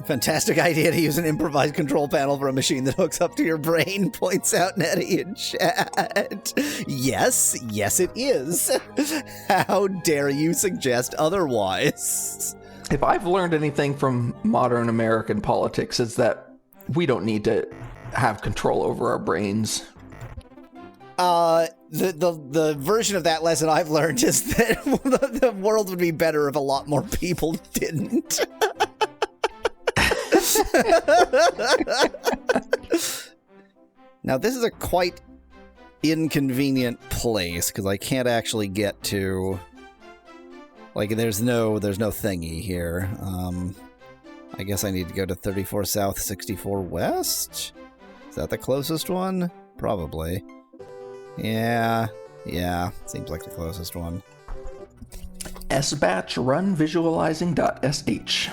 Fantastic idea to use an improvised control panel for a machine that hooks up to your brain, points out Nettie in chat. Yes, it is. How dare you suggest otherwise? If I've learned anything from modern American politics, it's that we don't need to have control over our brains. The version of that lesson I've learned is that the world would be better if a lot more people didn't. Now, this is a quite inconvenient place because I can't actually get to. Like, there's no thingy here. I guess I need to go to 34 South, 64 West. Is that the closest one? Probably. Yeah. Seems like the closest one. sbatch run visualizing.sh.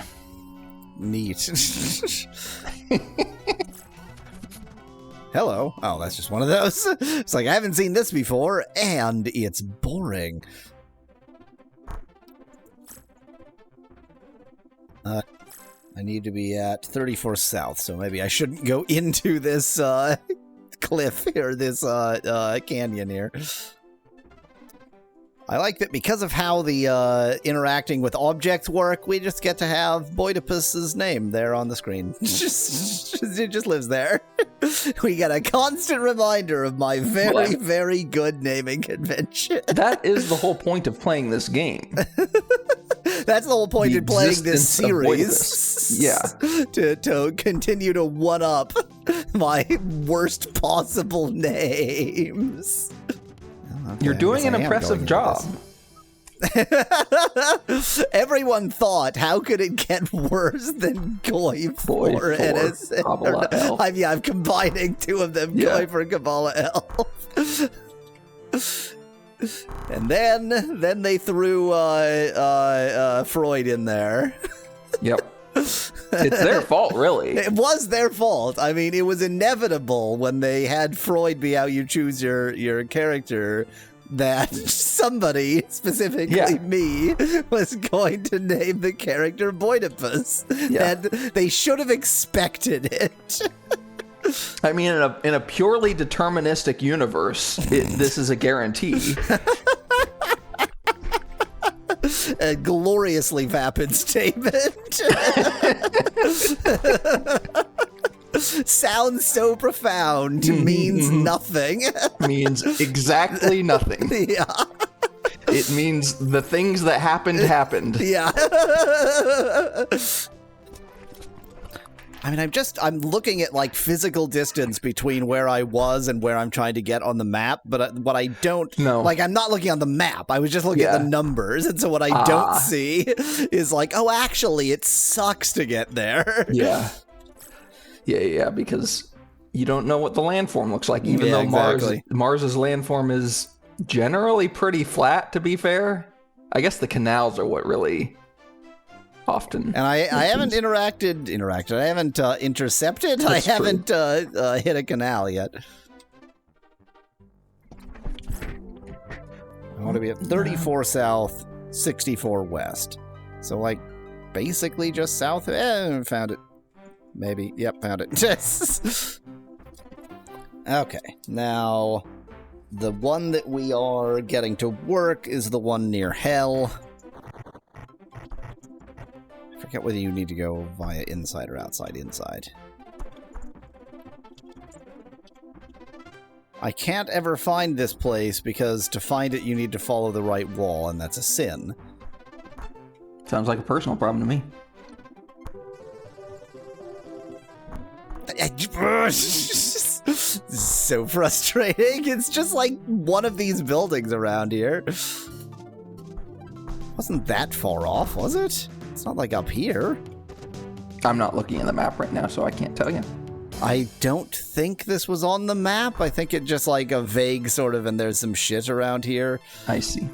Neat. Hello. Oh, that's just one of those. It's like, I haven't seen this before, and it's boring. I need to be at 34 South, so maybe I shouldn't go into this cliff here, this canyon here. I like that because of how the interacting with objects work, we just get to have Boidipus' name there on the screen. It just lives there. We get a constant reminder of my very good naming convention. That is the whole point of playing this game. That's the whole point of playing this series. Yeah. To continue to one-up my worst possible names. Okay, you're doing an impressive job. Everyone thought, how could it get worse than Goy for Kabbalah Elf? I'm combining two of them, yeah. Goy for Kabbalah Elf. And then they threw Freud in there. Yep. It's their fault, really. It was their fault. I mean, it was inevitable when they had Freud be how you choose your character that somebody, specifically me, was going to name the character Boidipus. Yeah. And they should have expected it. I mean, in a purely deterministic universe, this is a guarantee. A gloriously vapid statement. Sounds so profound, means nothing. Means exactly nothing. Yeah. It means the things that happened. Yeah. I mean, I'm looking at, like, physical distance between where I was and where I'm trying to get on the map, but what I don't... No. Like, I'm not looking on the map. I was just looking at the numbers, and so what I don't see is like, oh, actually, it sucks to get there. Yeah. Yeah, because you don't know what the landform looks like, even though exactly. Mars's landform is generally pretty flat, to be fair. I guess the canals are what really... often. And I haven't interacted. I haven't intercepted. That's I haven't hit a canal yet. I want to be at 34 South, 64 West. So, like, basically just south. Found it. Maybe. Yep, found it. Okay. Now, the one that we are getting to work is the one near Hell. I forget whether you need to go via inside or outside inside. I can't ever find this place because to find it you need to follow the right wall, and that's a sin. Sounds like a personal problem to me. This is so frustrating. It's just like one of these buildings around here. Wasn't that far off, was it? It's not like up here. I'm not looking at the map right now, so I can't tell you. I don't think this was on the map. I think it just like a vague sort of, and there's some shit around here. I see.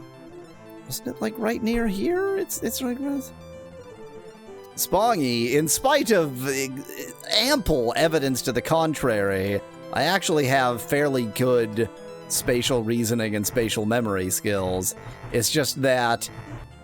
Wasn't it like right near here? It's right with Spongy. In spite of ample evidence to the contrary, I actually have fairly good spatial reasoning and spatial memory skills. It's just that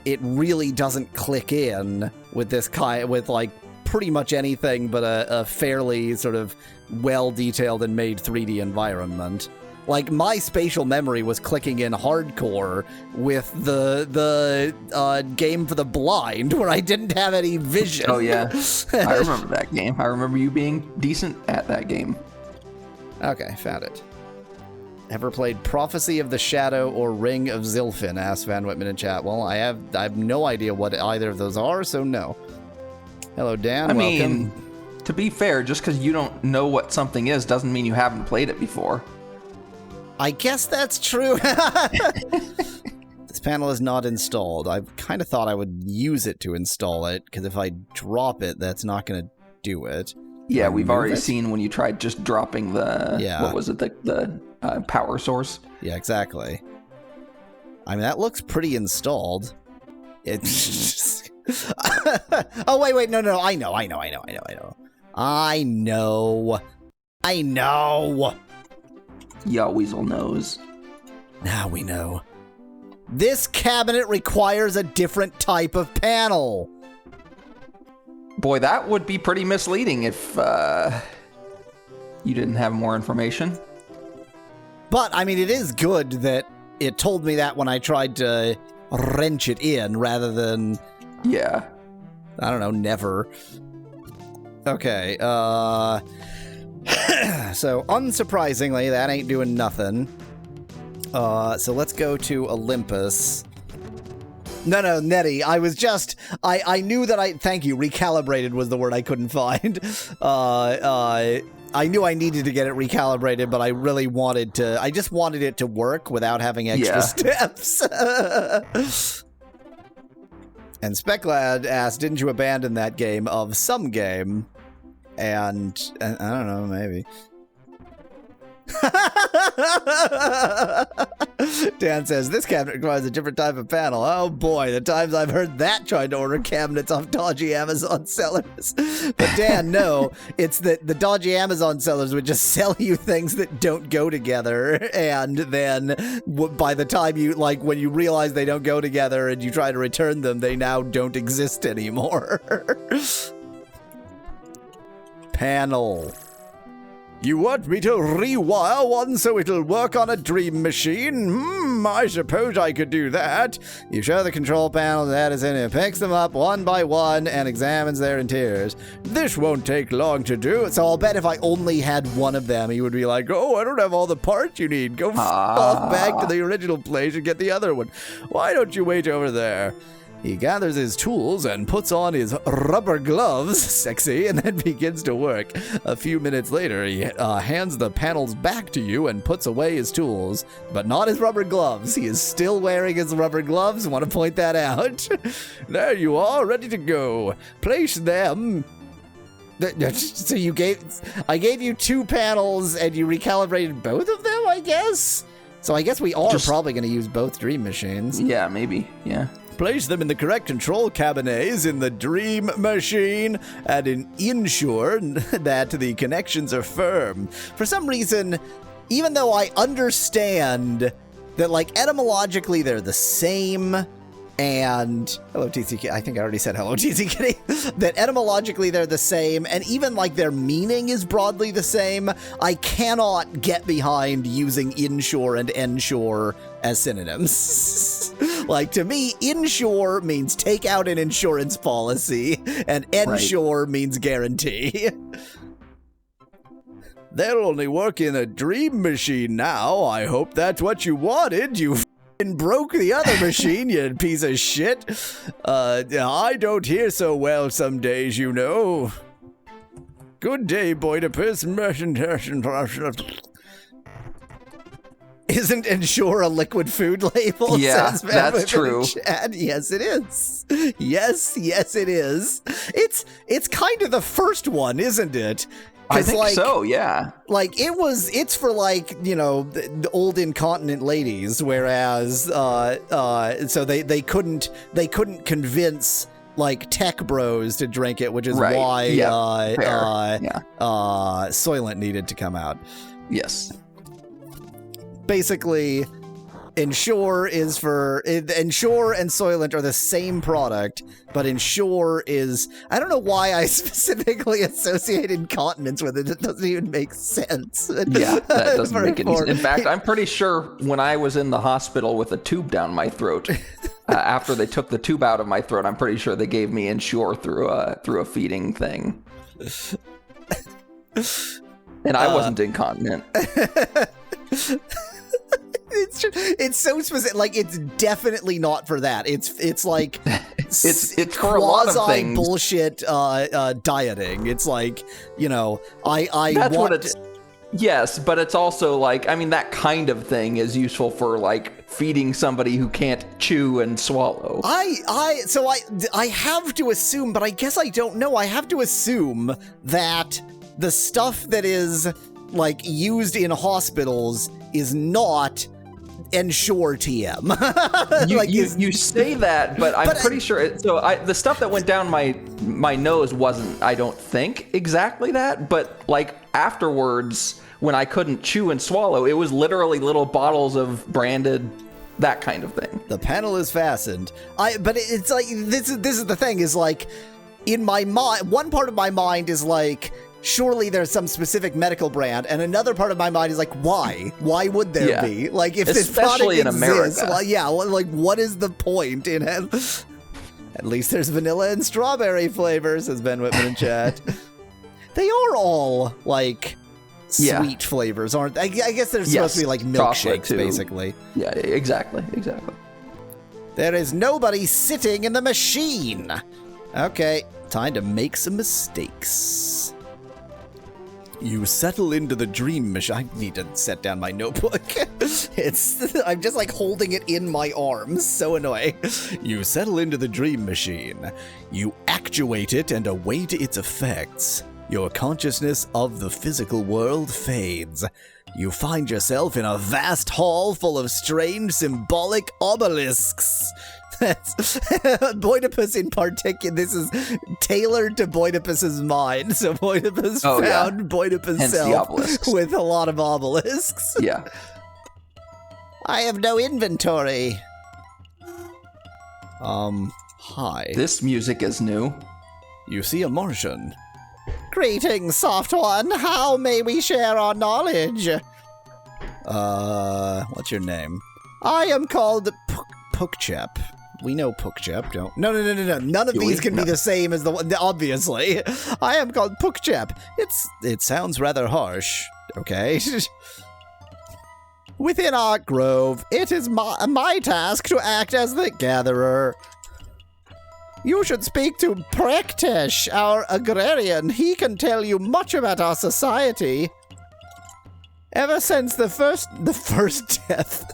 it really doesn't click in with this kind, with like pretty much anything but a fairly sort of well-detailed and made 3D environment. Like, my spatial memory was clicking in hardcore with the game for the blind, where I didn't have any vision. Oh, yeah. I remember that game. I remember you being decent at that game. Okay, found it. Ever played Prophecy of the Shadow or Ring of Zilfin? Asked Van Whitman in chat. Well, I have no idea what either of those are, so no. Hello, Dan. Welcome. Mean, to be fair, just because you don't know what something is doesn't mean you haven't played it before. I guess that's true. This panel is not installed. I kind of thought I would use it to install it, because if I drop it, that's not going to do it. Yeah, we've already seen when you tried just dropping the, what was it, the power source. Yeah, exactly. I mean, that looks pretty installed. It's oh, wait, no, I know. Yeah, Weasel knows. Now we know. This cabinet requires a different type of panel. Boy, that would be pretty misleading if you didn't have more information. But, I mean, it is good that it told me that when I tried to wrench it in rather than... Yeah. I don't know, never. Okay, so, unsurprisingly, that ain't doing nothing. So let's go to Olympus. No, Nettie, I was just... I knew that thank you, recalibrated was the word I couldn't find. I knew I needed to get it recalibrated, but I really wanted to... I just wanted it to work without having extra steps. And Speclad asked, didn't you abandon that game of some game? And I don't know, maybe. Dan says, this cabinet requires a different type of panel. Oh boy, the times I've heard that trying to order cabinets off dodgy Amazon sellers. But Dan, no, it's that the dodgy Amazon sellers would just sell you things that don't go together, and then by the time you, like, when you realize they don't go together and you try to return them, they now don't exist anymore. Panel. You want me to rewire one so it'll work on a dream machine? I suppose I could do that. You show the control panel that is in it, picks them up one by one, and examines their interiors. This won't take long to do. So I'll bet if I only had one of them, he would be like, oh, I don't have all the parts you need. Go off back to the original place and get the other one. Why don't you wait over there? He gathers his tools and puts on his rubber gloves, sexy, and then begins to work. A few minutes later, he hands the panels back to you and puts away his tools, but not his rubber gloves. He is still wearing his rubber gloves. Want to point that out? There you are, ready to go. Place them. So I gave you two panels and you recalibrated both of them, I guess? So I guess we are probably going to use both dream machines. Yeah, maybe, yeah. Place them in the correct control cabinets in the dream machine and ensure that the connections are firm. For some reason, even though I understand that, like, etymologically they're the same, and hello TC, I think I already said hello TC Kitty, that etymologically they're the same, and even like their meaning is broadly the same, I cannot get behind using inshore and ensure as synonyms. Like, to me, insure means take out an insurance policy, and ensure means guarantee. They'll only work in a dream machine now. I hope that's what you wanted. You broke the other machine, you piece of shit. I don't hear so well some days, you know. Good day, Boidipus. Isn't Ensure a liquid food label? Yeah, that's true. Yes, it is. Yes, it is. It's kind of the first one, isn't it? I think so, yeah. Like, it's for, like, you know, the old incontinent ladies, whereas, so they couldn't convince, like, tech bros to drink it, which is why, Soylent needed to come out. Yes. Basically, Ensure is for Ensure and Soylent are the same product, but Ensure is, I don't know why I specifically associate incontinence with it. It doesn't even make sense. Yeah, that doesn't make any sense. In fact, I'm pretty sure when I was in the hospital with a tube down my throat, after they took the tube out of my throat, I'm pretty sure they gave me Ensure through a feeding thing. And I wasn't incontinent. It's so specific. Like, it's definitely not for that. It's like it's for a lot of things. Bullshit dieting. It's like, I That's want. What it's. Yes, but it's also like, I mean, that kind of thing is useful for like feeding somebody who can't chew and swallow. I have to assume, but I guess I don't know. I have to assume that the stuff that is like used in hospitals is not Ensure TM. You say that, but I'm pretty sure. The stuff that went down my nose wasn't, I don't think, exactly that. But like afterwards, when I couldn't chew and swallow, it was literally little bottles of branded, that kind of thing. The panel is fastened. But it's like this is the thing, is like in my mind, one part of my mind is like, surely there's some specific medical brand, and another part of my mind is like, why? Why would there be? Like, if this product in exists, America. like, what is the point in it? At least there's vanilla and strawberry flavors, says Ben Whitman in chat. They are all, like, sweet flavors, aren't they? I guess they're supposed to be like milkshakes, basically. Yeah, exactly. There is nobody sitting in the machine. Okay, time to make some mistakes. You settle into the dream machine. I need to set down my notebook. I'm just like holding it in my arms. So annoying. You settle into the dream machine. You actuate it and await its effects. Your consciousness of the physical world fades. You find yourself in a vast hall full of strange symbolic obelisks. That's Boidipus in particular. This is tailored to Boidipus's mind. So Boidipus found Boidipus' self with a lot of obelisks. Yeah. I have no inventory. Hi. This music is new. You see a Martian. Greetings, soft one. How may we share our knowledge? What's your name? I am called Pukchep. We know Pukchep, don't? No. None of these can be the same as the one. Obviously, I am called Pukchep. It sounds rather harsh. Okay. Within our grove, it is my task to act as the gatherer. You should speak to Prektesh, our agrarian. He can tell you much about our society. Ever since the first death.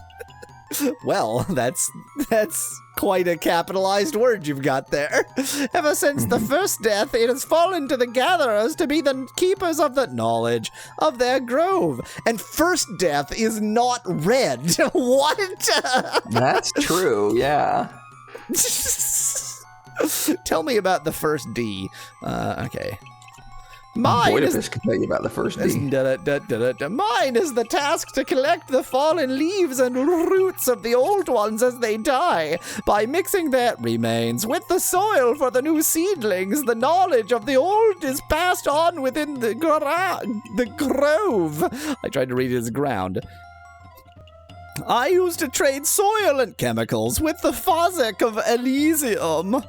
Well, that's quite a capitalized word you've got there. Ever since the first death, it has fallen to the gatherers to be the keepers of the knowledge of their grove. And first death is not red. What? That's true, yeah. Tell me about the first D. Okay. Boidipus can tell you about the first D. Mine is the task to collect the fallen leaves and roots of the old ones as they die. By mixing their remains with the soil for the new seedlings, the knowledge of the old is passed on within the grove. I tried to read it as ground. I used to trade soil and chemicals with the Fozzik of Elysium.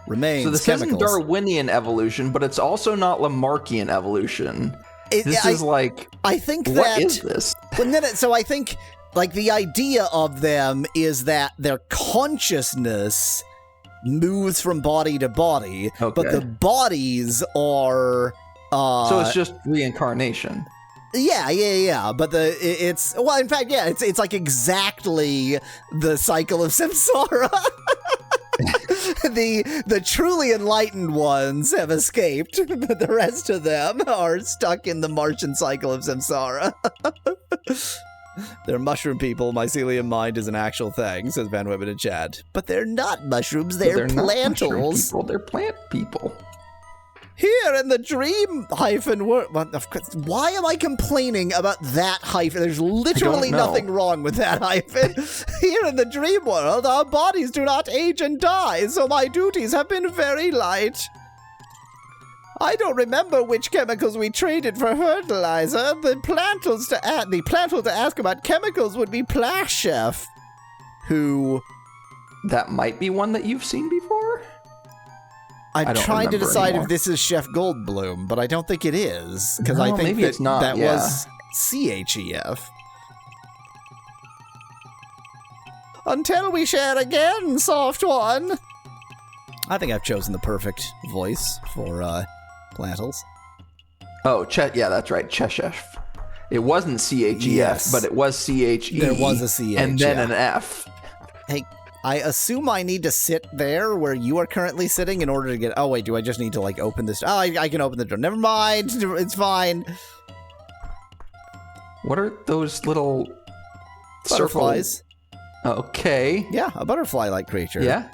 Remains so this chemicals. Isn't Darwinian evolution, but it's also not Lamarckian evolution. I think what is this? So I think like the idea of them is that their consciousness moves from body to body, but the bodies are so it's just reincarnation. Yeah. But in fact, it's like exactly the cycle of samsara. The truly enlightened ones have escaped, but the rest of them are stuck in the Martian cycle of samsara. They're mushroom people. Mycelium mind is an actual thing, says Van Whitman in chat. But they're not mushrooms, they're plantals. They're plant people. Here in the dream world. Well, of course, why am I complaining about that hyphen? There's literally nothing wrong with that hyphen. Here in the dream world, our bodies do not age and die, so my duties have been very light. I don't remember which chemicals we traded for fertilizer. The plantals to ask about chemicals would be Plashchef, who... That might be one that you've seen before? I'm trying to decide if this is Chef Goldblum, but I don't think it is, because I think maybe it's not, that was CHEF. Until we share again, soft one. I think I've chosen the perfect voice for Plantals. Oh, yeah, that's right, Cheshef. It wasn't CHEF, yes. but it was CHE. There was a CH, and then an F. Hey, I assume I need to sit there where you are currently sitting in order to get... Oh, wait, do I just need to, like, open this... Oh, I can open the door. Never mind. It's fine. What are those little... Butterflies. Okay. Yeah, a butterfly-like creature. Yeah.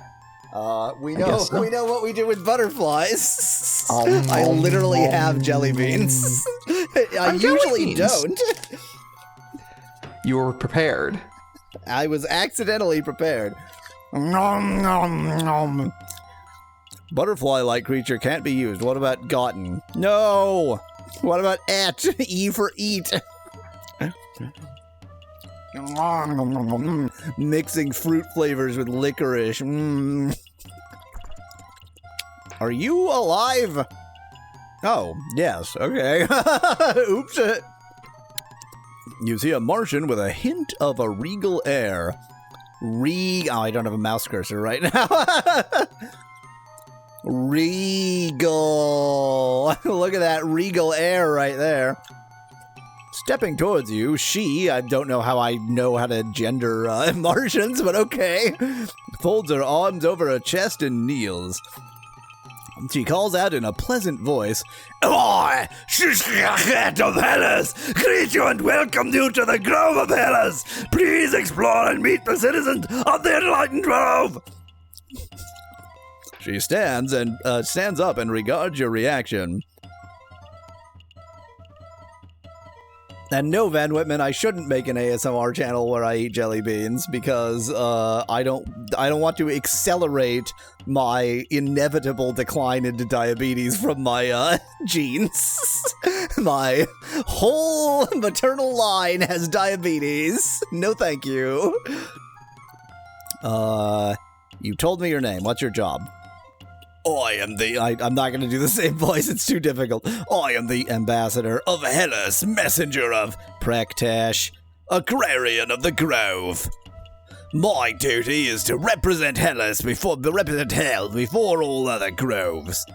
We know what we do with butterflies. I literally have jelly beans. I usually don't. You were prepared. I was accidentally prepared. Nom, nom, nom. Butterfly-like creature can't be used. What about gotten? No. What about et? E for eat. Mixing fruit flavors with licorice. Are you alive? Oh, yes. Okay. Oops. You see a Martian with a hint of a regal air. Oh, I don't have a mouse cursor right now. Regal. Look at that regal air right there. Stepping towards you, I don't know how I know how to gender Martians, but okay. Folds her arms over her chest and kneels. She calls out in a pleasant voice, I, Shishchet of Hellas, greet you and welcome you to the Grove of Hellas. Please explore and meet the citizens of the enlightened grove. She stands up and regards your reaction. And no, Van Whitman, I shouldn't make an ASMR channel where I eat jelly beans because I don't want to accelerate my inevitable decline into diabetes from my genes. My whole maternal line has diabetes. No, thank you. You told me your name. What's your job? I'm not going to do the same voice, it's too difficult. I am the ambassador of Hellas, messenger of Praktash, agrarian of the Grove. My duty is to represent Hellas before all other groves.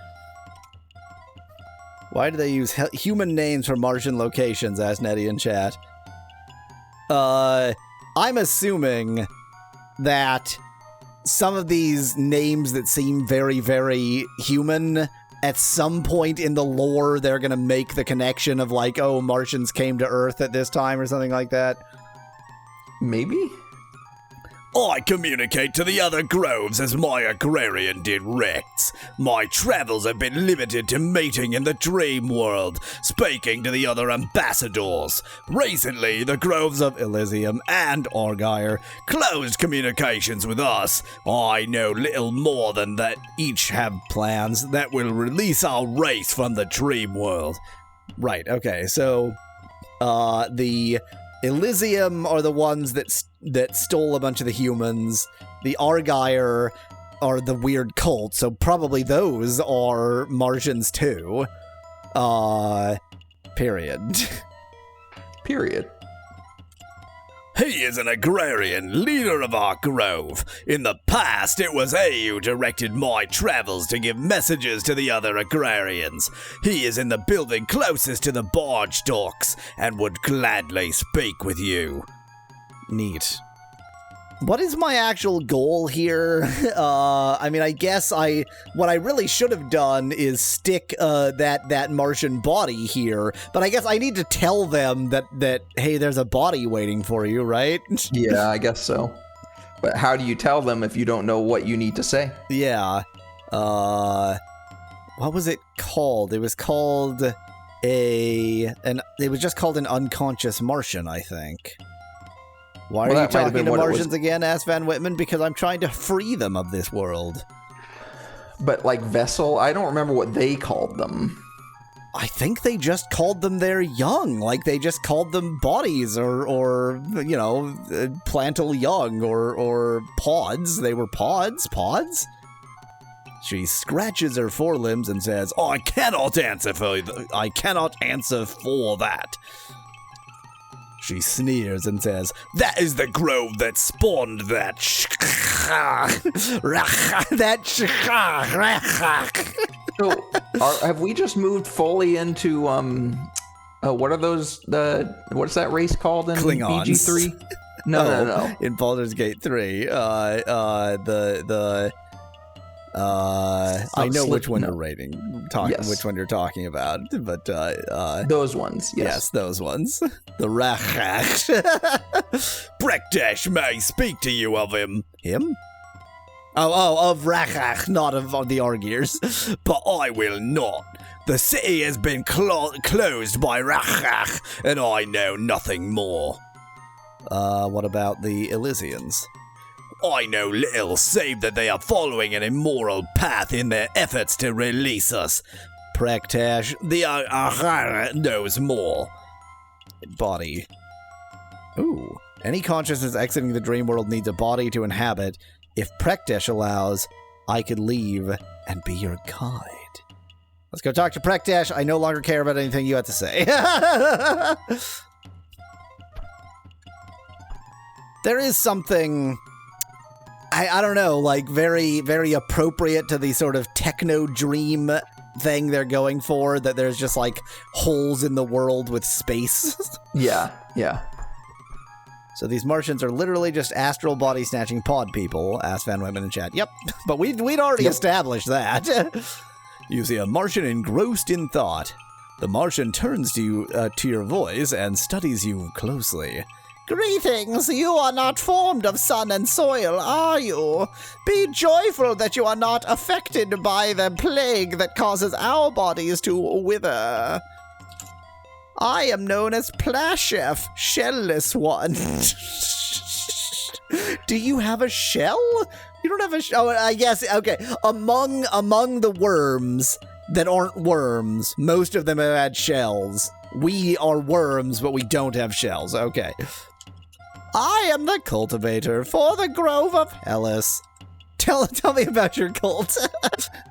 Why do they use human names for Martian locations, asked Nettie in chat. I'm assuming that some of these names that seem very, very human, at some point in the lore, they're going to make the connection of like, oh, Martians came to Earth at this time or something like that. Maybe? I communicate to the other groves as my agrarian directs. My travels have been limited to mating in the dream world, speaking to the other ambassadors. Recently, the groves of Elysium and Argyre closed communications with us. I know little more than that each have plans that will release our race from the dream world. Right, okay, so, the Elysium are the ones that stole a bunch of the humans. The Argyre are the weird cult, so probably those are Martians too. Period. Period. He is an agrarian, leader of our grove. In the past, it was he who directed my travels to give messages to the other agrarians. He is in the building closest to the barge docks and would gladly speak with you. Neat. What is my actual goal here? I mean, I guess what I really should have done is stick that Martian body here, but I guess I need to tell them that hey, there's a body waiting for you, right? Yeah, I guess so. But how do you tell them if you don't know what you need to say? Yeah. what was it called? It was called it was just called an unconscious Martian, I think. Why are you talking to Martians again, asked Van Whitman? Because I'm trying to free them of this world. But like vessel, I don't remember what they called them. I think they just called them their young, like they just called them bodies or you know, plantal young or pods. They were pods? She scratches her forelimbs and says, "I cannot answer for that." She sneers and says, "That is the grove that spawned that So, have we just moved fully into what are those? What's that race called in Klingons. BG3? No. In Baldur's Gate 3, I know which one you're rating, which one you're talking about, but those ones, yes, those ones. The Rachach. Brekdesh may speak to you of him. Him? Oh, of Rachach, not of the Argiers. But I will not. The city has been closed by Rachach, and I know nothing more. What about the Elysians? I know little, save that they are following an immoral path in their efforts to release us. Prektash, the Ahara knows more. Body. Ooh. Any consciousness exiting the dream world needs a body to inhabit. If Prektash allows, I could leave and be your guide. Let's go talk to Prektash. I no longer care about anything you have to say. There is something... I don't know, like very, very appropriate to the sort of techno dream thing they're going for, that there's just like holes in the world with space. Yeah. So these Martians are literally just astral body snatching pod people, asked Van Whitman in chat. Yep, but we'd already established that. You see a Martian engrossed in thought. The Martian turns to you, to your voice and studies you closely. Greetings, you are not formed of sun and soil, are you? Be joyful that you are not affected by the plague that causes our bodies to wither. I am known as Plashef, shellless one. Do you have a shell? You don't have a shell? Oh, I guess, okay. Among the worms that aren't worms, most of them have had shells. We are worms, but we don't have shells. Okay. I am the cultivator for the Grove of Hellas. Tell me about your cult.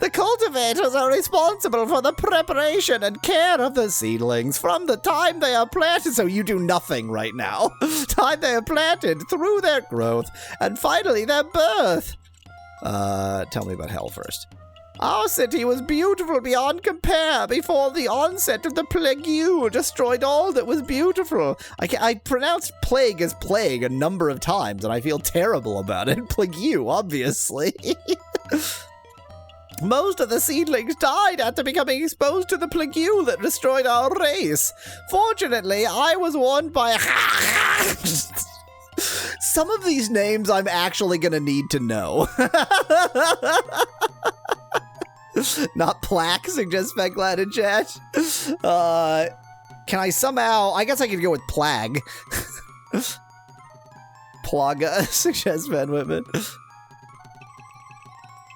The cultivators are responsible for the preparation and care of the seedlings from the time they are planted. So you do nothing right now. Time they are planted, through their growth, and finally their birth. Tell me about Hell first. Our city was beautiful beyond compare before the onset of the plague destroyed all that was beautiful. I pronounced plague as plague a number of times, and I feel terrible about it. Plague, obviously. Most of the seedlings died after becoming exposed to the plague that destroyed our race. Fortunately, I was warned by... Some of these names I'm actually gonna need to know. Not plaque, suggests Specglad in chat. Can I somehow... I guess I could go with plague. Plaga, suggests Van Whitman.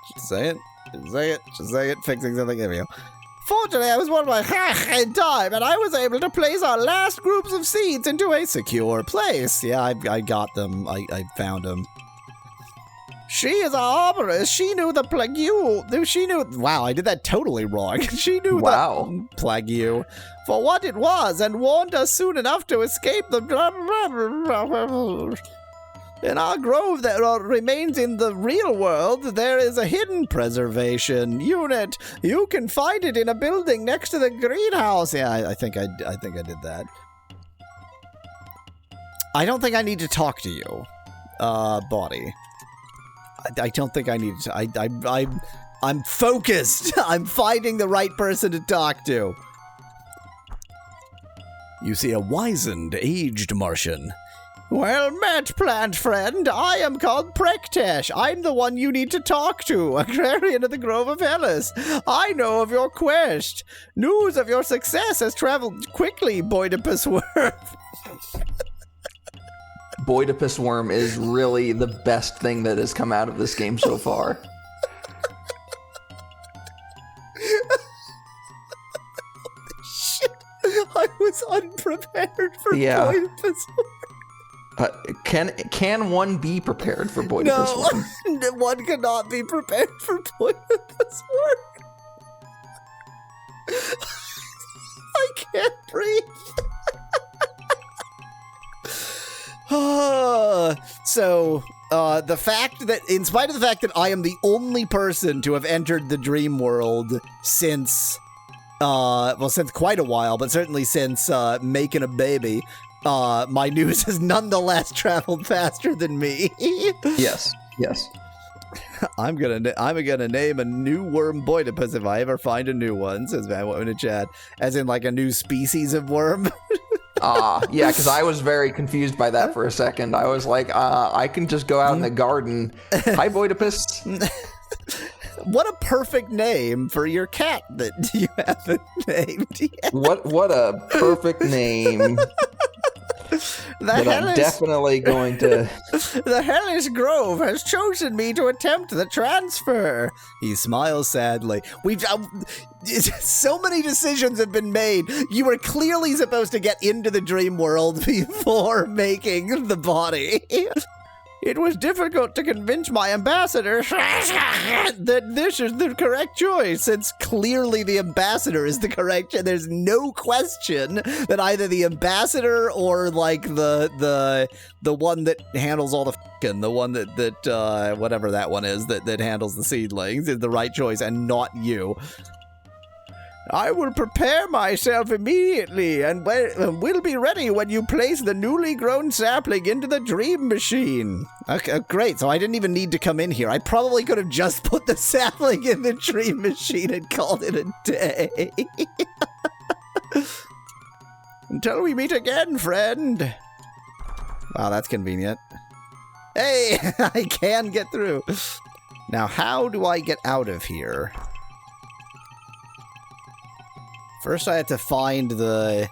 Just say it. Fixing something. There we go. Fortunately, I was warned by in time, and I was able to place our last groups of seeds into a secure place. Yeah, I got them. I found them. She is our arborist. She knew the plague. She knew... Wow, I did that totally wrong. She knew the plague for what it was and warned us soon enough to escape the... In our grove that remains in the real world, there is a hidden preservation unit. You can find it in a building next to the greenhouse. Yeah, I think I did that. I don't think I need to talk to you, body. I don't think I need to. I'm focused. I'm finding the right person to talk to. You see a wizened, aged Martian. Well met, plant friend. I am called Prektesh. I'm the one you need to talk to, agrarian of the Grove of Hellas. I know of your quest. News of your success has traveled quickly, Boidipus-worm. Boidipus-worm is really the best thing that has come out of this game so far. Shit, I was unprepared for Boidipus-worm. Can one be prepared for Boidipus-worm? No, one cannot be prepared for Boidipus-worm. I can't breathe. So, the fact that, in spite of the fact that I am the only person to have entered the dream world since, since quite a while, but certainly since making a baby, my news has nonetheless traveled faster than me. Yes. I'm gonna name a new worm Boidipus if I ever find a new one, says Van Woman in chat. As in, like, a new species of worm. Yeah, because I was very confused by that for a second. I was like, I can just go out in the garden. Hi, Boidipus. What a perfect name for your cat that you haven't named yet. What a perfect name. I'm definitely going to... The Hellish Grove has chosen me to attempt the transfer. He smiles sadly. So many decisions have been made. You were clearly supposed to get into the dream world before making the body. It was difficult to convince my ambassador that this is the correct choice, since clearly the ambassador is the correct choice. There's no question that either the ambassador or, like, the one that handles all the the one that whatever that one is that handles the seedlings is the right choice, and not you. I will prepare myself immediately, and will be ready when you place the newly grown sapling into the dream machine. Okay, great. So I didn't even need to come in here. I probably could have just put the sapling in the dream machine and called it a day. Until we meet again, friend. Wow, that's convenient. Hey, I can get through. Now, how do I get out of here? First, I had to find the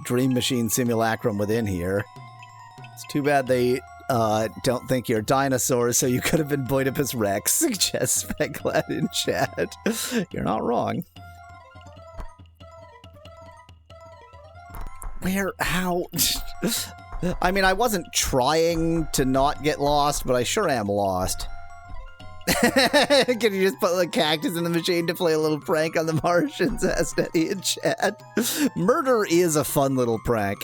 Dream Machine simulacrum within here. It's too bad they don't think you're dinosaurs, so you could have been Boidipus Rex, suggests Speclad in chat. You're not wrong. Where? How? I mean, I wasn't trying to not get lost, but I sure am lost. Can you just put a cactus in the machine to play a little prank on the Martians? Asked Eddie in chat. Murder is a fun little prank.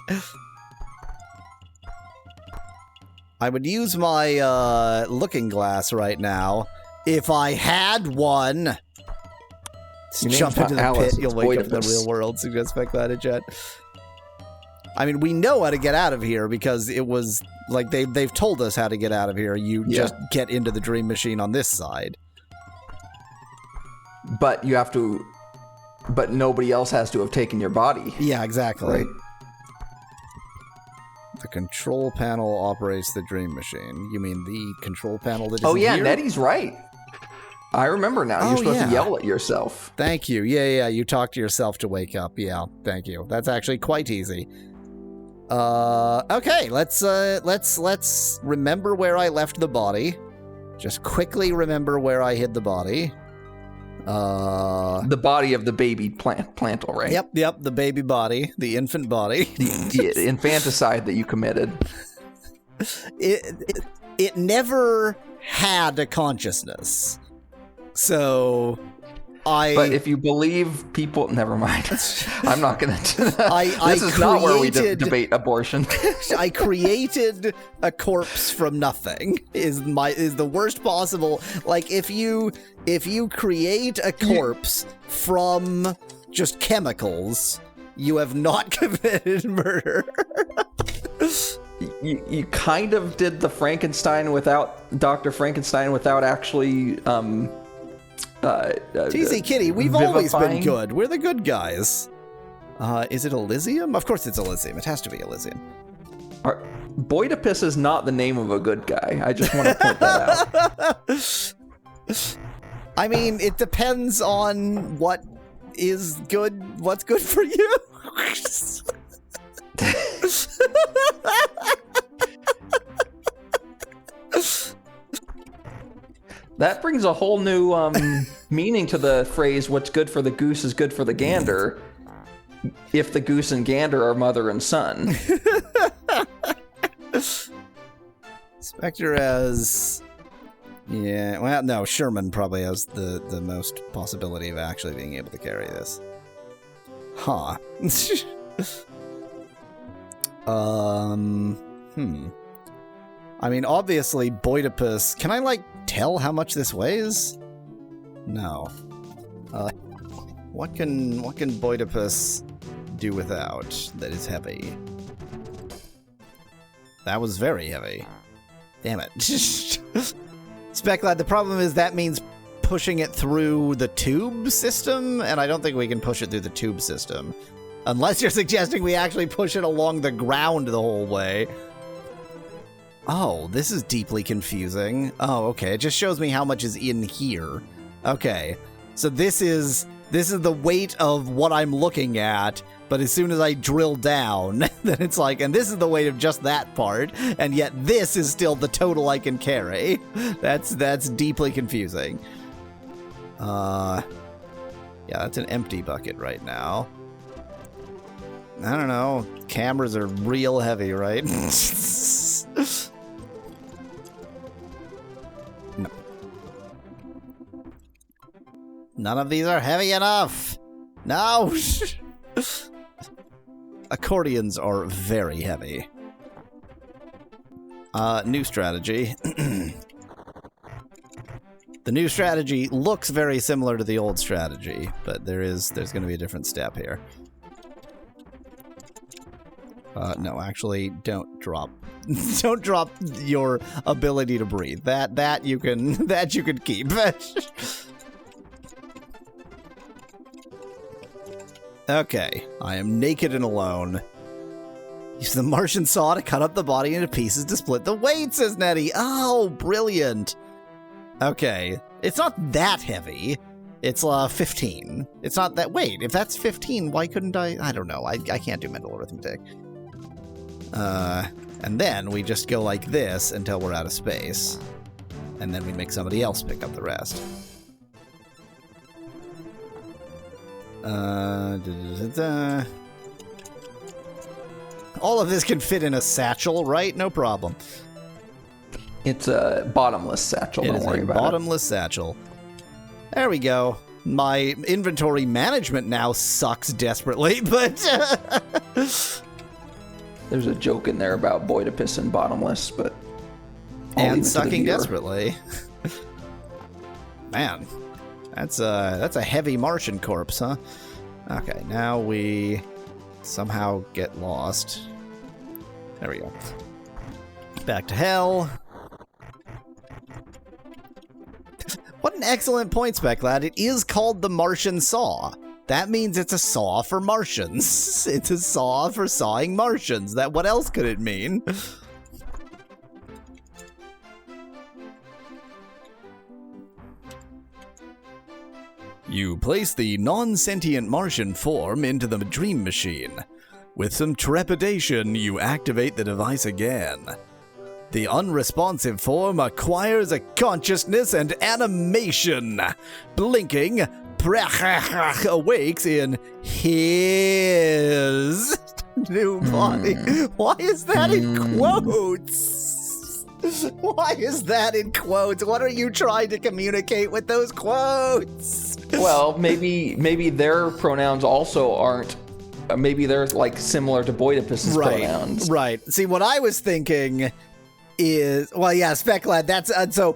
I would use my looking glass right now if I had one. Let's jump into the pit. You'll wake up in the real world. Suggest that in chat. I mean, we know how to get out of here because it was like they've told us how to get out of here. You just get into the dream machine on this side. But you have to. But nobody else has to have taken your body. Yeah, exactly. Right. The control panel operates the dream machine. You mean the control panel that is Oh yeah, here? Nettie's right. I remember now. You're supposed to yell at yourself. Thank you. Yeah. You talk to yourself to wake up. Yeah, thank you. That's actually quite easy. Okay, let's remember where I left the body. Just quickly remember where I hid the body. The body of the baby Planther, right? Yep, the baby body, the infant body. The infanticide that you committed. It never had a consciousness. So But if you believe people, never mind. I'm not going to do that. This is not where we debate abortion. I created a corpse from nothing. Is the worst possible. Like if you create a corpse from just chemicals, you have not committed murder. You kind of did the Frankenstein without Dr. Frankenstein without actually. TZ Kitty, we've always been good. We're the good guys. Is it Elysium? Of course it's Elysium. It has to be Elysium. Boidipus is not the name of a good guy. I just want to point that out. I mean, it depends on what is good, what's good for you. That brings a whole new meaning to the phrase, what's good for the goose is good for the gander, if the goose and gander are mother and son. Spector has... Yeah, well, no, Sherman probably has the most possibility of actually being able to carry this. Huh. I mean, obviously, Boidipus... Can I, like, tell how much this weighs? No. What can Boidipus do without that is heavy? That was very heavy. Damn it. Speclad, the problem is that means pushing it through the tube system, and I don't think we can push it through the tube system. Unless you're suggesting we actually push it along the ground the whole way. Oh, this is deeply confusing. Oh, okay. It just shows me how much is in here. Okay. So this is the weight of what I'm looking at, but as soon as I drill down, then it's like, and this is the weight of just that part, and yet this is still the total I can carry. That's deeply confusing. Yeah, that's an empty bucket right now. I don't know. Cameras are real heavy, right? No. None of these are heavy enough. No. Accordions are very heavy. New strategy. The new strategy looks very similar to the old strategy, but there's going to be a different step here. No, actually, don't drop. Don't drop your ability to breathe. That you can keep. Okay, I am naked and alone. Use the Martian saw to cut up the body into pieces to split the weight, says Nettie. Oh, brilliant. Okay, it's not that heavy. It's 15. It's not that... Wait, if that's 15, why couldn't I... I don't know. I can't do mental arithmetic. And then we just go like this until we're out of space. And then we make somebody else pick up the rest. All of this can fit in a satchel, right? No problem. It's a bottomless satchel, don't worry about it. Bottomless satchel. There we go. My inventory management now sucks desperately, but... There's a joke in there about Boidipus and bottomless, but... And sucking desperately. Man, that's a heavy Martian corpse, huh? Okay, now we somehow get lost. There we go. Back to hell. What an excellent point, Speclad. It is called the Martian saw. That means it's a saw for Martians. It's a saw for sawing Martians. What else could it mean? You place the non-sentient Martian form into the dream machine. With some trepidation, you activate the device again. The unresponsive form acquires a consciousness and animation. Blinking, awakes in his new body. Why is that in quotes? Why is that in quotes? What are you trying to communicate with those quotes? Well, maybe their pronouns also aren't. Maybe they're like similar to Boidipus's pronouns. Right. See, what I was thinking is, well, yeah, Speclad, that's, so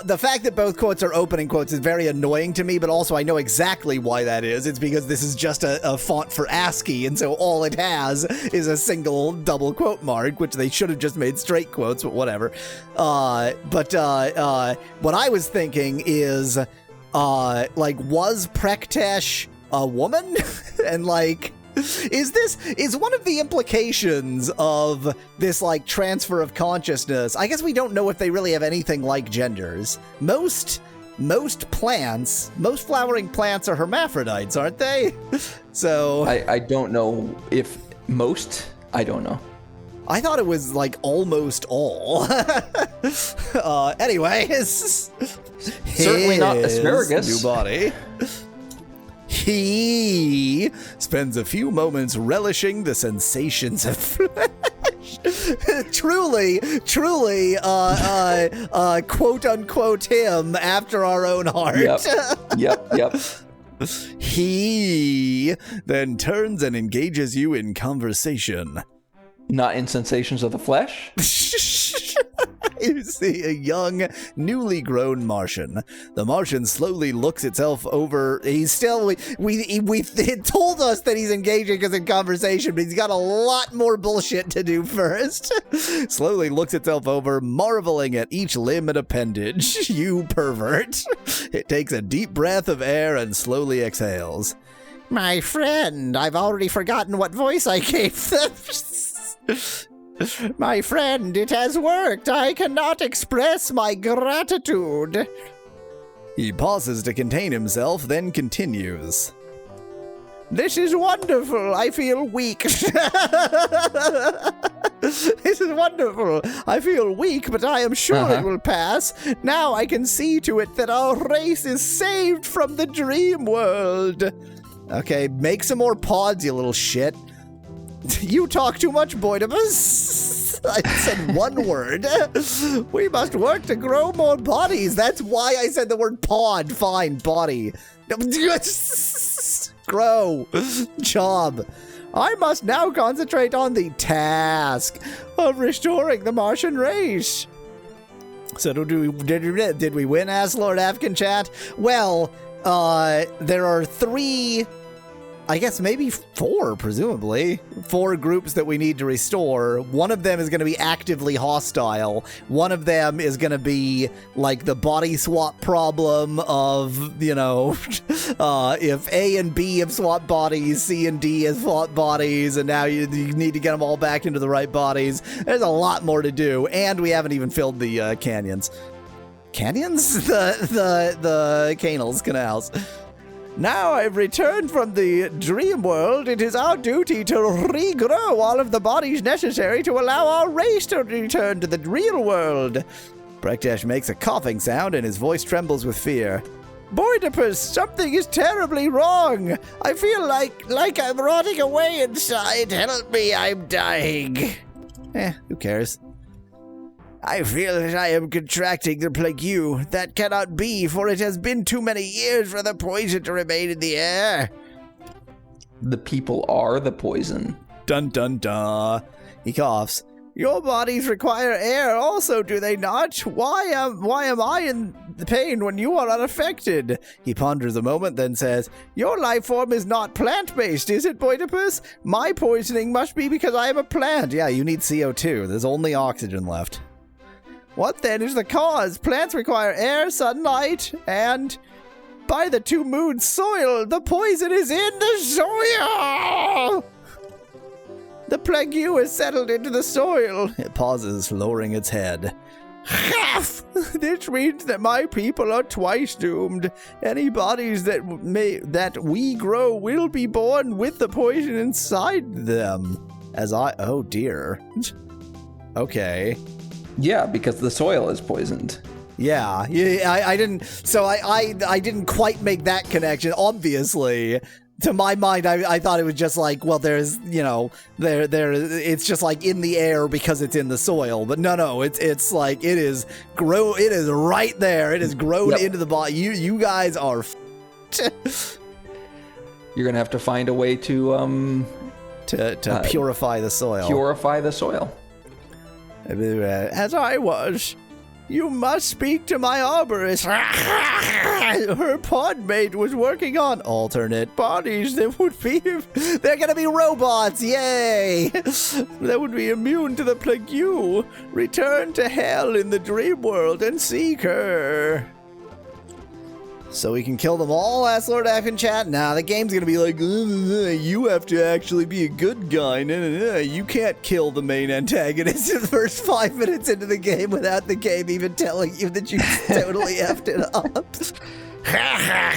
the fact that both quotes are opening quotes is very annoying to me, but also I know exactly why that is. It's because this is just a font for ASCII, and so all it has is a single double quote mark, which they should have just made straight quotes, but whatever. What I was thinking is, like, was Prektesh a woman? And, like, Is one of the implications of this, like, transfer of consciousness? I guess we don't know if they really have anything like genders. Most flowering plants are hermaphrodites, aren't they? So I don't know if most. I don't know. I thought it was like almost all. Anyways, Certainly not asparagus. New body. He spends a few moments relishing the sensations of flesh. truly, quote unquote him after our own heart. Yep. He then turns and engages you in conversation. Not in sensations of the flesh. You see a young, newly grown Martian. The Martian slowly looks itself over. He's still, it told us that he's engaging us in conversation, but he's got a lot more bullshit to do first. Slowly looks itself over, marveling at each limb and appendage. You pervert. It takes a deep breath of air and slowly exhales. My friend, I've already forgotten what voice I gave them. My friend, it has worked. I cannot express my gratitude. He pauses to contain himself, then continues. This is wonderful. I feel weak. This is wonderful. I feel weak, but I am sure it will pass. Now I can see to it that our race is saved from the dream world. Okay, make some more pods, you little shit. You talk too much, Boidipus. I said one word. We must work to grow more bodies. That's why I said the word pod. Fine, body. Grow. Job. I must now concentrate on the task of restoring the Martian race. So did we win, asked Lord Afghan Chat? Well, there are 3... I guess maybe 4, presumably. 4 groups that we need to restore. One of them is going to be actively hostile. One of them is going to be like the body swap problem of, you know, if A and B have swapped bodies, C and D have swapped bodies, and now you need to get them all back into the right bodies. There's a lot more to do, and we haven't even filled the canyons. Canyons? The canals. Now I've returned from the dream world, it is our duty to regrow all of the bodies necessary to allow our race to return to the real world. Brektesh makes a coughing sound and his voice trembles with fear. Boidipus, something is terribly wrong. I feel like I'm rotting away inside. Help me, I'm dying. Who cares? I feel that I am contracting the plague. That cannot be, for it has been too many years for the poison to remain in the air. The people are the poison. Dun dun dun. He coughs. Your bodies require air also, do they not? Why am I in the pain when you are unaffected? He ponders a moment, then says, Your life form is not plant-based, is it, Boidipus? My poisoning must be because I am a plant. Yeah, you need CO2. There's only oxygen left. What then is the cause? Plants require air, sunlight, and by the 2 moons, soil. The poison is in the soil. The plague has settled into the soil. It pauses, lowering its head. Half! This means that my people are twice doomed. Any bodies that we grow will be born with the poison inside them. Oh dear. Okay. Yeah, because the soil is poisoned. Yeah, I didn't. So I didn't quite make that connection. Obviously, to my mind, I thought it was just like, well, there's, you know, it's just like in the air because it's in the soil. But no, it's like it is right there. It is grown into the body. You guys are. You're gonna have to find a way to purify the soil. Purify the soil. As I was. You must speak to my arborist. Her podmate was working on alternate bodies that would be... They're gonna be robots, yay! That would be immune to the plague. Return to hell in the dream world and seek her. So we can kill them all, asked Lord App in chat. Nah, the game's gonna be like, you have to actually be a good guy. You can't kill the main antagonist in the first 5 minutes into the game without the game even telling you that you totally effed it up.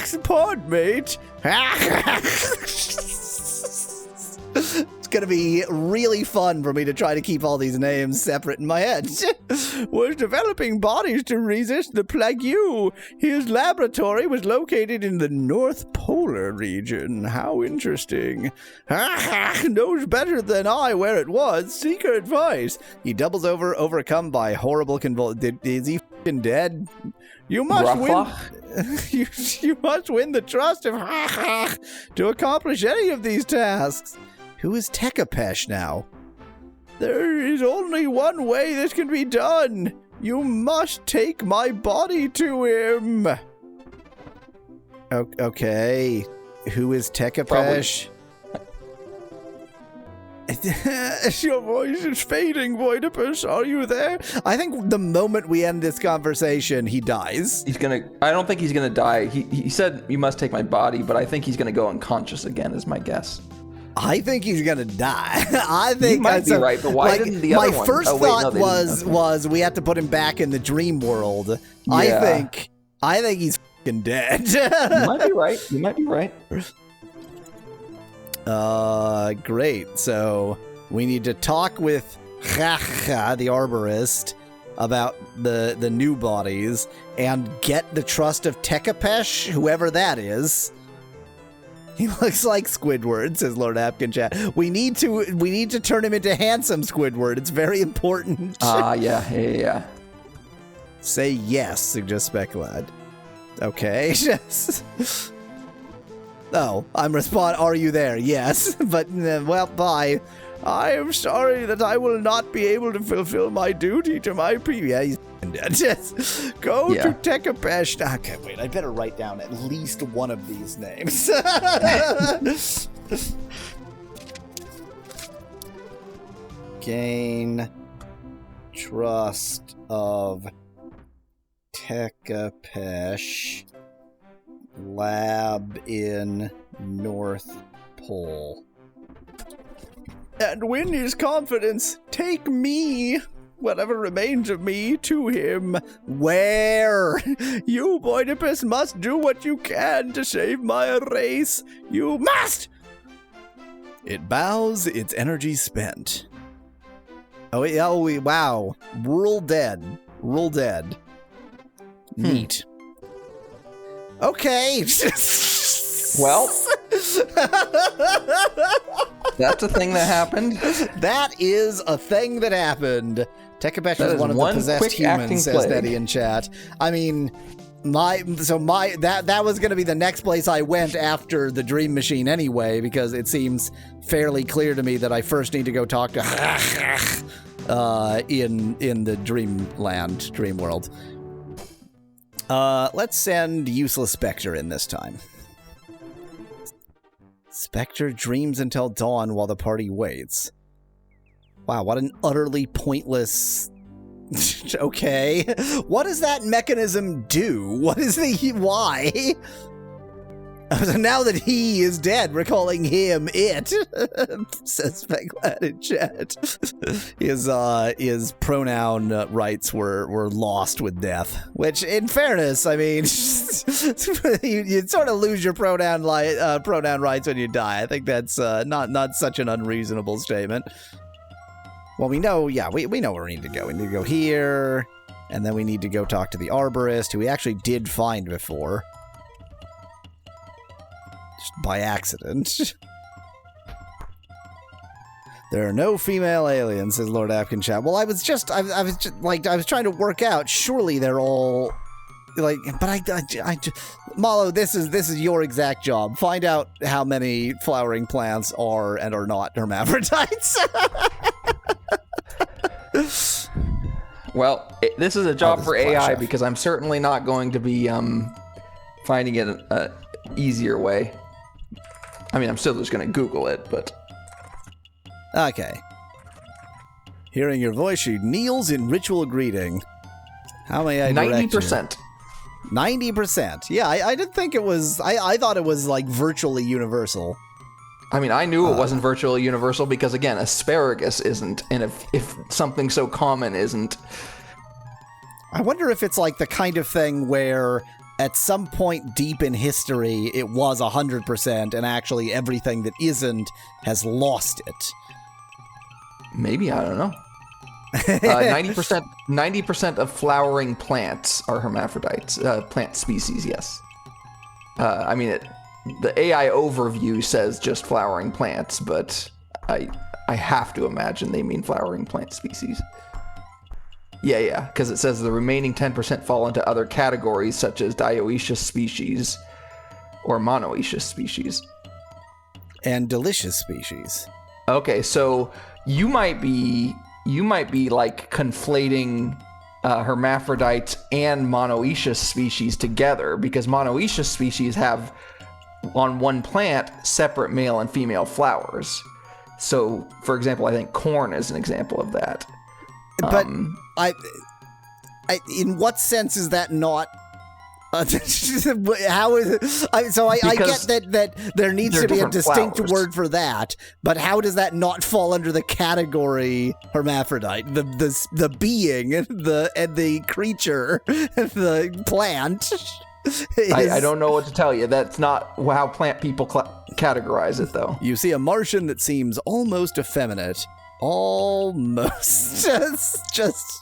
Support, mate. It's gonna be really fun for me to try to keep all these names separate in my head. Was developing bodies to resist the plague. His laboratory was located in the North Polar region. How interesting. Knows better than I where it was. Seek her advice. He doubles over, overcome by horrible convulsions. Is he f***ing dead? You must win. You must win the trust of to accomplish any of these tasks. Who is Tekapesh now? There is only one way this can be done. You must take my body to him. Okay. Who is Tekapesh? Your voice is fading, Boidipus. Are you there? I think the moment we end this conversation, he dies. I don't think he's gonna die. He said, you must take my body, but I think he's gonna go unconscious again, is my guess. I think he's gonna die. I think you might be right, but why didn't the other one? My first thought was we have to put him back in the dream world. Yeah. I think he's f***ing dead. You might be right. You might be right. Great. So we need to talk with the arborist about the new bodies and get the trust of Tekapesh, whoever that is. He looks like Squidward, says Lord Apkin chat. We need to turn him into handsome Squidward. It's very important. Yeah. Say yes, suggests Speculad. Okay. Oh, I'm respond. Are you there? Yes. But, well, bye. I am sorry that I will not be able to fulfill my duty to my previous. Yeah, he's dead. Just go to Tekapesh. Okay, wait. I better write down at least one of these names. Gain trust of Tekapesh. Lab in North Pole. And win his confidence. Take me, whatever remains of me, to him. Where? You, Boidipus, must do what you can to save my race. You must! It bows, its energy spent. Oh, wow. Rule dead. Neat. Okay. Well, that's a thing that happened. That is a thing that happened. Tekapesh was one of the possessed humans, says Nettie in chat. I mean, that was going to be the next place I went after the dream machine anyway, because it seems fairly clear to me that I first need to go talk to in the dream world. Let's send useless Spector in this time. Spector dreams until dawn while the party waits. Wow, what an utterly pointless... Okay. What does that mechanism do? What is why? Now that he is dead, we're calling him it, says Speclad in chat. His pronoun rights were lost with death, which, in fairness, I mean, you sort of lose your pronoun rights when you die. I think that's not such an unreasonable statement. Well, we know where we need to go. We need to go here, and then we need to go talk to the arborist, who we actually did find before. Just by accident. There are no female aliens, says Lord Apkin chat. Well, I was trying to work out. Surely they're all like, but I Malo, this is your exact job. Find out how many flowering plants are and are not hermaphrodites. Well, this is a job for AI because I'm certainly not going to be finding it an easier way. I mean, I'm still just going to Google it, but... Okay. Hearing your voice, she kneels in ritual greeting. How may I direct 90%. 90%. Yeah, I didn't think it was... I thought it was, like, virtually universal. I mean, I knew it wasn't virtually universal because, again, asparagus isn't, and if something so common isn't... I wonder if it's, like, the kind of thing where at some point deep in history it was 100%, and actually everything that isn't has lost it. Maybe, I don't know. 90% of flowering plants are hermaphrodites. Plant species, yes. I mean, the AI overview says just flowering plants, but I have to imagine they mean flowering plant species. Yeah, because it says the remaining 10% fall into other categories such as dioecious species or monoecious species. And delicious species. Okay, so you might be like conflating hermaphrodites and monoecious species together, because monoecious species have on one plant separate male and female flowers. So, for example, I think corn is an example of that. But in what sense is that not? How is I get that there needs to be a distinct word for that, but how does that not fall under the category hermaphrodite? The being, and the creature, the plant. I don't know what to tell you. That's not how plant people categorize it, though. You see a Martian that seems almost effeminate. Almost. just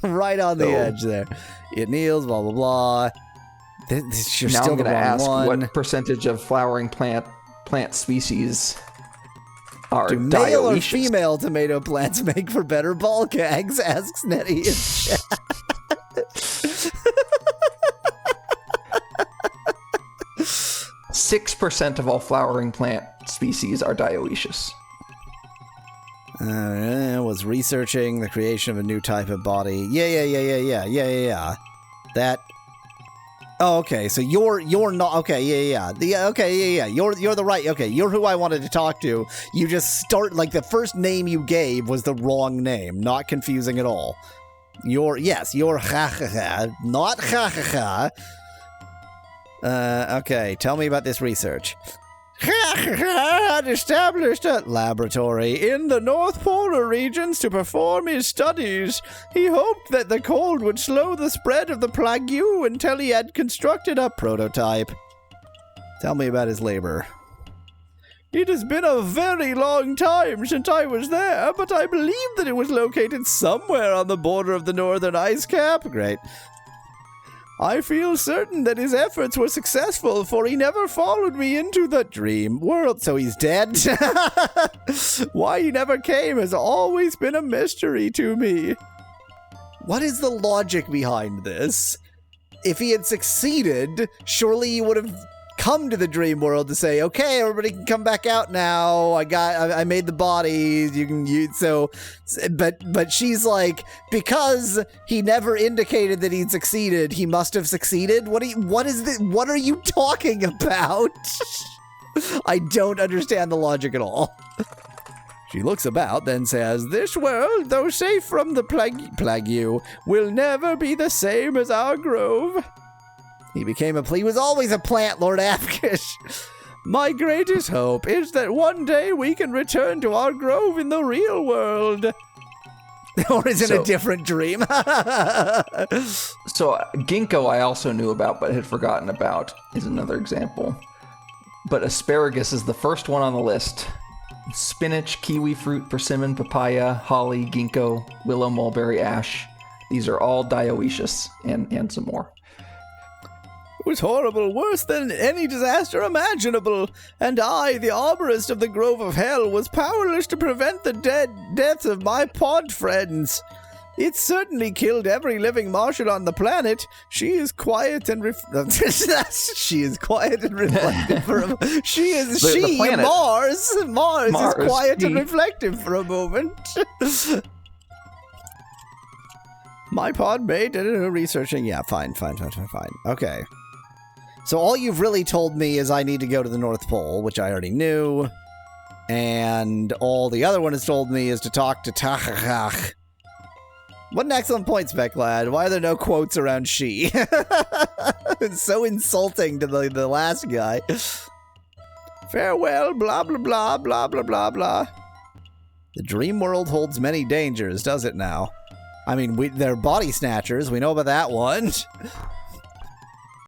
right on the edge there. It kneels, blah, blah, blah. You're now still I'm going to ask one. What percentage of flowering plant species are Do male or dioecious? female tomato plants make for better ball gags? Asks Nettie in chat. 6% of all flowering plant species are dioecious. Was researching the creation of a new type of body. Yeah. That. Oh, okay. So you're not okay. Yeah. You're the right. Okay, you're who I wanted to talk to. You just start like the first name you gave was the wrong name. Not confusing at all. You're ha ha ha, not ha ha ha. Okay, tell me about this research. Had established a laboratory in the North Polar regions to perform his studies. He hoped that the cold would slow the spread of the plague until he had constructed a prototype. Tell me about his labor. It has been a very long time since I was there, but I believe that it was located somewhere on the border of the northern ice cap. Great. I feel certain that his efforts were successful, for he never followed me into the dream world. So he's dead? Why he never came has always been a mystery to me. What is the logic behind this? If he had succeeded, surely he would have come to the dream world to say, okay, everybody can come back out now. I made the bodies. But she's like, because he never indicated that he'd succeeded, he must have succeeded. What are you talking about? I don't understand the logic at all. She looks about, then says, this world, though safe from the plague, will never be the same as our grove. He was always a plant, Lord Apkish. My greatest hope is that one day we can return to our grove in the real world. Or is it a different dream? So ginkgo I also knew about but had forgotten about is another example. But asparagus is the first one on the list. Spinach, kiwi fruit, persimmon, papaya, holly, ginkgo, willow, mulberry, ash. These are all dioecious and some more. It was horrible, worse than any disaster imaginable, and I, the arborist of the Grove of Hell, was powerless to prevent the deaths of my pod friends. It certainly killed every living Martian on the planet. She is quiet and she is quiet and reflective for a Mars is quiet and reflective for a moment. My pod mate researching. Yeah, fine. Okay. So all you've really told me is I need to go to the North Pole, which I already knew. And all the other one has told me is to talk to Tahachach. What an excellent point, Speclad. Why are there no quotes around she? It's so insulting to the last guy. Farewell, blah, blah, blah, blah, blah, blah, blah. The dream world holds many dangers, does it now? I mean, they're body snatchers. We know about that one.